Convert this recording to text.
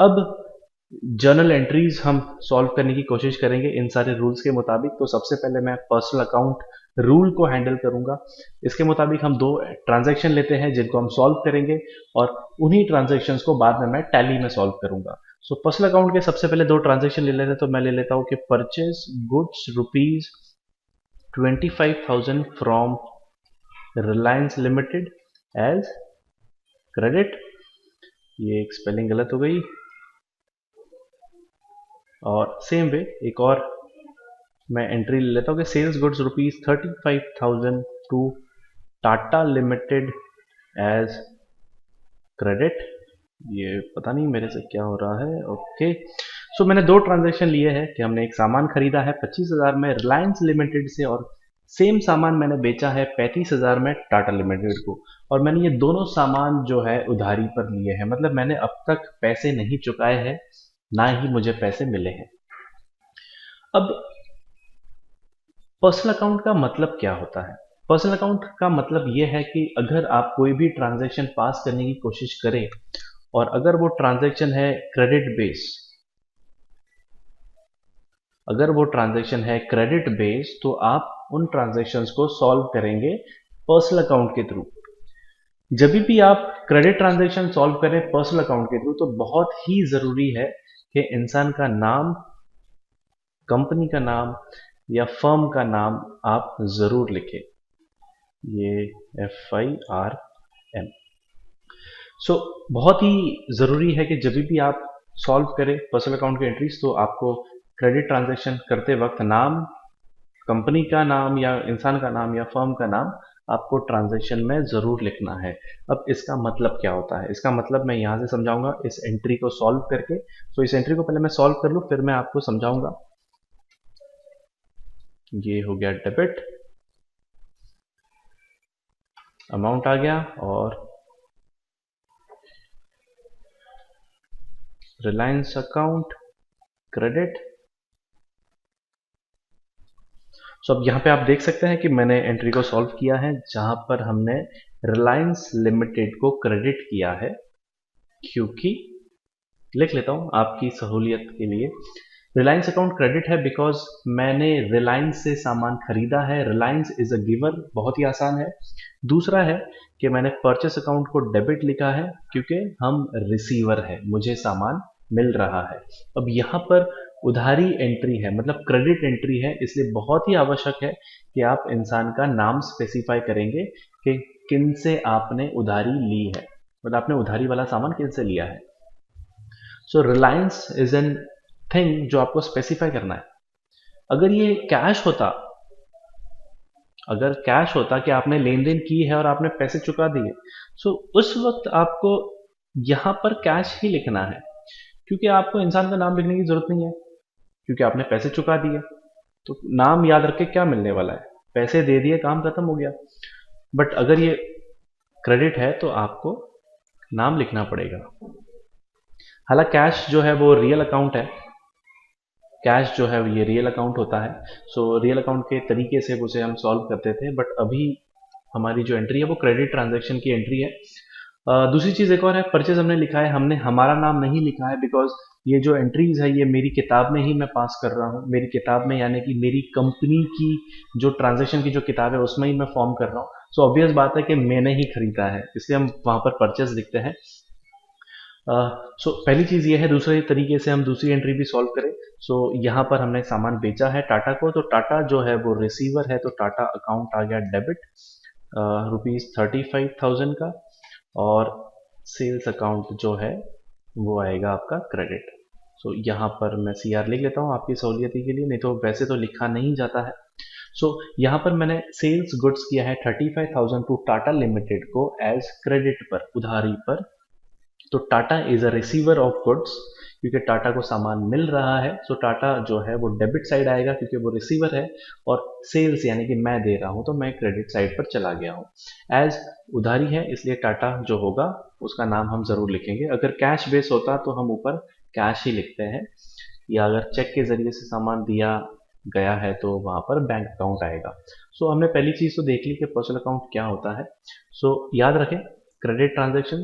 अब journal entries हम solve करने की कोशिश करेंगे इन सारे रूल्स के मुताबिक। तो सबसे पहले मैं पर्सनल अकाउंट रूल को हैंडल करूंगा। इसके मुताबिक हम 2 ट्रांजैक्शन लेते हैं जिनको हम सॉल्व करेंगे और उन्हीं ट्रांजैक्शंस को बाद में मैं टैली में सॉल्व करूंगा। सो पर्सनल अकाउंट के सबसे पहले 2 ट्रांजैक्शन ले लेते हैं। तो मैं ले लेता हूं कि purchase goods rupees 25,000 from Reliance limited as credit. ये एक स्पेलिंग गलत हो गई। और सेम वे एक और मैं एंट्री ले लेता हूँ कि sales goods rupees 35,000 to Tata limited as credit. ये पता नहीं मेरे से क्या हो रहा है। ओके, सो मैंने 2 ट्रांजैक्शन लिए हैं कि हमने एक सामान खरीदा है 25,000 में रिलायंस लिमिटेड से और सेम सामान मैंने बेचा है 35,000 में टाटा लिमिटेड को। और मैंने ये दोनों सामान जो है उधारी पर लिए हैं, मतलब मैंने अब तक पैसे नहीं चुकाए हैं, ना ही मुझे पैसे मिले हैं। अब पर्सनल अकाउंट का मतलब क्या होता है? पर्सनल अकाउंट का मतलब यह है कि अगर आप कोई भी ट्रांजैक्शन पास करने की कोशिश करें और अगर वो ट्रांजैक्शन है क्रेडिट बेस, अगर वो ट्रांजैक्शन है क्रेडिट बेस, तो आप उन ट्रांजैक्शंस को सॉल्व करेंगे पर्सनल अकाउंट के थ्रू। जब भी आप क्रेडिट ट्रांजैक्शन सॉल्व करें पर्सनल अकाउंट के थ्रू, तो बहुत ही जरूरी है कि इंसान का नाम, कंपनी का नाम या फर्म का नाम आप जरूर लिखें। ये FIRM। सो बहुत ही जरूरी है कि जब भी आप सॉल्व करें पर्सनल अकाउंट की एंट्रीज, तो आपको क्रेडिट ट्रांजैक्शन करते वक्त नाम, कंपनी का नाम या इंसान का नाम या फर्म का नाम आपको ट्रांजैक्शन में जरूर लिखना है। अब इसका मतलब क्या होता है? इसका मतलब मैं यहां से समझाऊंगा इस एंट्री को सॉल्व करके। तो इस एंट्री को पहले मैं सॉल्व कर लूं, फिर मैं आपको समझाऊंगा। ये हो गया डेबिट, अमाउंट आ गया और रिलायंस अकाउंट क्रेडिट। सो अब यहाँ पे आप देख सकते हैं कि मैंने एंट्री को सॉल्व किया है जहां पर हमने रिलायंस लिमिटेड को क्रेडिट किया है, क्योंकि लिख लेता हूं आपकी सहूलियत के लिए। रिलायंस अकाउंट क्रेडिट है बिकॉज मैंने रिलायंस से सामान खरीदा है। रिलायंस इज अ गिवर, बहुत ही आसान है। दूसरा है कि मैंने परचेस अकाउंट को डेबिट लिखा है क्योंकि हम रिसीवर है, मुझे सामान मिल रहा है। अब यहाँ पर उधारी एंट्री है, मतलब क्रेडिट एंट्री है, इसलिए बहुत ही आवश्यक है कि आप इंसान का नाम स्पेसिफाई करेंगे कि किन से आपने उधारी ली है, मतलब आपने उधारी वाला सामान किन से लिया है। सो रिलायंस इज एन थिंग जो आपको स्पेसिफाई करना है। अगर ये कैश होता, अगर कैश होता कि आपने लेन देन की है और आपने पैसे चुका दिए, सो उस वक्त आपको यहां पर कैश ही लिखना है, क्योंकि आपको इंसान का नाम लिखने की जरूरत नहीं है, क्योंकि आपने पैसे चुका दिए। तो नाम याद रख के क्या मिलने वाला है? पैसे दे दिए, काम खत्म हो गया। बट अगर ये क्रेडिट है तो आपको नाम लिखना पड़ेगा। हालांकि कैश जो है वो रियल अकाउंट है, कैश जो है ये रियल अकाउंट होता है। सो रियल अकाउंट के तरीके से उसे हम सॉल्व करते थे, बट अभी हमारी जो एंट्री है वो क्रेडिट ट्रांजैक्शन की एंट्री है। दूसरी चीज एक और है, परचेज हमने लिखा है, हमने हमारा नाम नहीं लिखा है बिकॉज ये जो एंट्रीज है ये मेरी किताब में ही मैं पास कर रहा हूँ। मेरी किताब में यानी कि मेरी कंपनी की जो ट्रांजैक्शन की जो किताब है उसमें ही मैं फॉर्म कर रहा हूँ। सो ऑब्वियस बात है कि मैंने ही खरीदा है, इसलिए हम वहां पर परचेज लिखते हैं। सो पहली चीज ये है। दूसरे तरीके से हम दूसरी एंट्री भी सॉल्व करें। सो यहाँ पर हमने सामान बेचा है टाटा को, तो टाटा जो है वो रिसीवर है, तो टाटा अकाउंट आ गया डेबिट रुपीज 35,000 का, और सेल्स अकाउंट जो है वो आएगा आपका क्रेडिट। सो यहाँ पर मैं CR लिख लेता हूँ आपकी सहूलियत के लिए, नहीं तो वैसे तो लिखा नहीं जाता है। सो यहाँ पर मैंने सेल्स गुड्स किया है 35,000 टू टाटा लिमिटेड को एज क्रेडिट पर, उधारी पर। तो Tata is a receiver of goods, क्योंकि टाटा को सामान मिल रहा है, सो टाटा जो है वो डेबिट साइड आएगा क्योंकि वो रिसीवर है, और सेल्स यानी कि मैं दे रहा हूं तो मैं क्रेडिट साइड पर चला गया हूं। एज उधारी है इसलिए टाटा जो होगा उसका नाम हम जरूर लिखेंगे। अगर कैश बेस होता तो हम ऊपर कैश ही लिखते हैं, या अगर चेक के जरिए से सामान दिया गया है तो वहां पर बैंक अकाउंट आएगा। सो हमने पहली चीज तो देख ली कि पर्सनल अकाउंट क्या होता है। सो याद रखें, क्रेडिट ट्रांजेक्शन